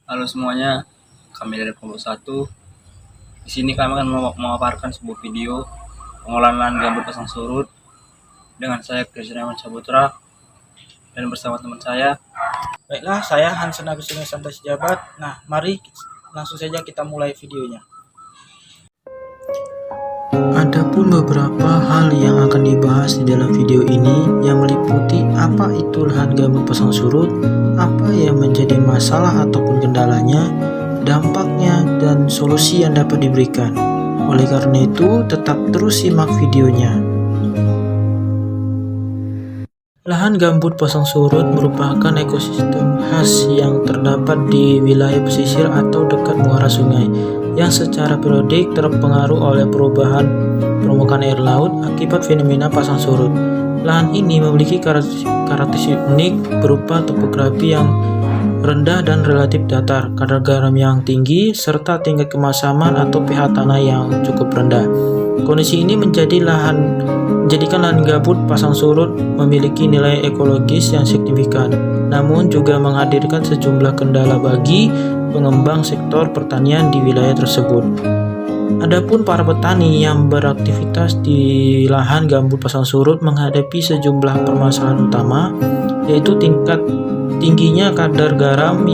Halo semuanya, kami dari kelompok 1. Di sini kami akan memaparkan sebuah video pengolahan lahan gambut pasang surut dengan saya Krisna Saputra dan bersama teman saya. Baiklah, saya Hansen Agustinus Santai Sejabat. Nah, mari langsung saja kita mulai videonya. Adapun beberapa hal yang akan dibahas di dalam video ini yang meliputi apa itu lahan gambut pasang surut, apa yang menjadi masalah ataupun kendalanya, dampaknya, dan solusi yang dapat diberikan. Oleh karena itu, tetap terus simak videonya. Lahan gambut pasang surut merupakan ekosistem khas yang terdapat di wilayah pesisir atau dekat muara sungai yang secara periodik terpengaruh oleh perubahan permukaan air laut akibat fenomena pasang surut. Lahan ini memiliki karakteristik unik berupa topografi yang rendah dan relatif datar, kadar garam yang tinggi, serta tingkat kemasaman atau pH tanah yang cukup rendah. Kondisi ini menjadikan lahan gambut pasang surut memiliki nilai ekologis yang signifikan, namun juga menghadirkan sejumlah kendala bagi pengembang sektor pertanian di wilayah tersebut. Adapun para petani yang beraktivitas di lahan gambut pasang surut menghadapi sejumlah permasalahan utama, yaitu tingginya kadar garam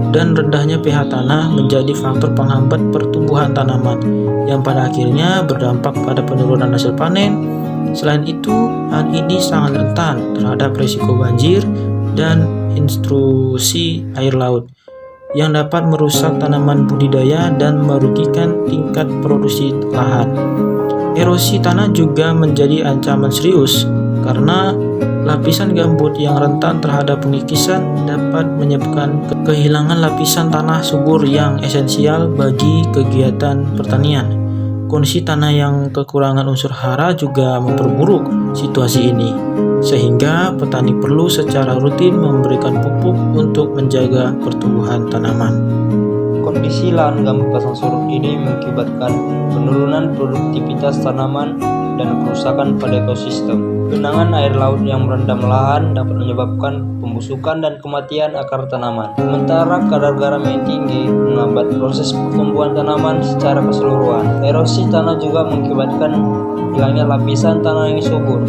dan rendahnya pH tanah menjadi faktor penghambat pertumbuhan tanaman yang pada akhirnya berdampak pada penurunan hasil panen. Selain itu, hal ini sangat rentan terhadap risiko banjir dan intrusi air laut yang dapat merusak tanaman budidaya dan merugikan tingkat produksi lahan. Erosi tanah juga menjadi ancaman serius karena lapisan gambut yang rentan terhadap pengikisan dapat menyebabkan kehilangan lapisan tanah subur yang esensial bagi kegiatan pertanian. Kondisi tanah yang kekurangan unsur hara juga memperburuk situasi ini, sehingga petani perlu secara rutin memberikan pupuk untuk menjaga pertumbuhan tanaman. Kondisi lahan gambut pasang surut ini mengakibatkan penurunan produktivitas tanaman dan kerusakan pada ekosistem. Genangan air laut yang merendam lahan dapat menyebabkan pembusukan dan kematian akar tanaman. Sementara kadar garam yang tinggi menghambat proses pertumbuhan tanaman secara keseluruhan. Erosi tanah juga mengakibatkan hilangnya lapisan tanah yang subur,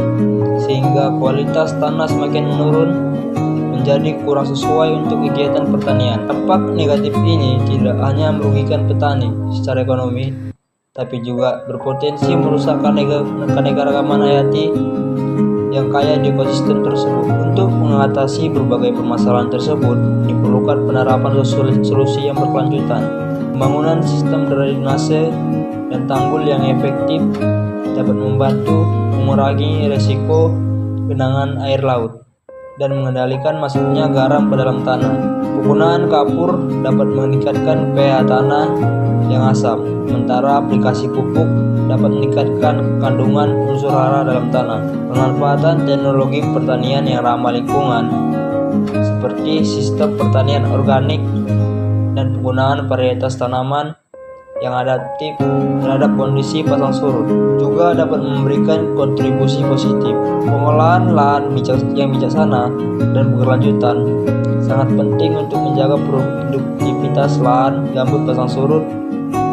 sehingga kualitas tanah semakin menurun menjadi kurang sesuai untuk kegiatan pertanian. Dampak negatif ini tidak hanya merugikan petani secara ekonomi, tapi juga berpotensi merusak keanekaragaman hayati yang kaya di ekosistem tersebut. Untuk mengatasi berbagai permasalahan tersebut, diperlukan penerapan solusi yang berkelanjutan. Pembangunan sistem drainase dan tanggul yang efektif dapat membantu mengurangi resiko genangan air laut dan mengendalikan masuknya garam ke dalam tanah. Penggunaan kapur dapat meningkatkan pH tanah yang asam, sementara aplikasi pupuk dapat meningkatkan kandungan unsur hara dalam tanah. Pemanfaatan teknologi pertanian yang ramah lingkungan seperti sistem pertanian organik dan penggunaan varietas tanaman yang adaptif terhadap kondisi pasang surut juga dapat memberikan kontribusi positif. Pengolahan lahan yang bijaksana dan berkelanjutan sangat penting untuk menjaga produktivitas lahan gambut pasang surut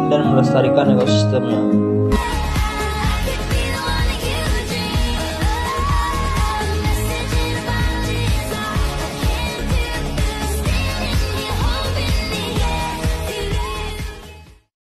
dan melestarikan ekosistemnya.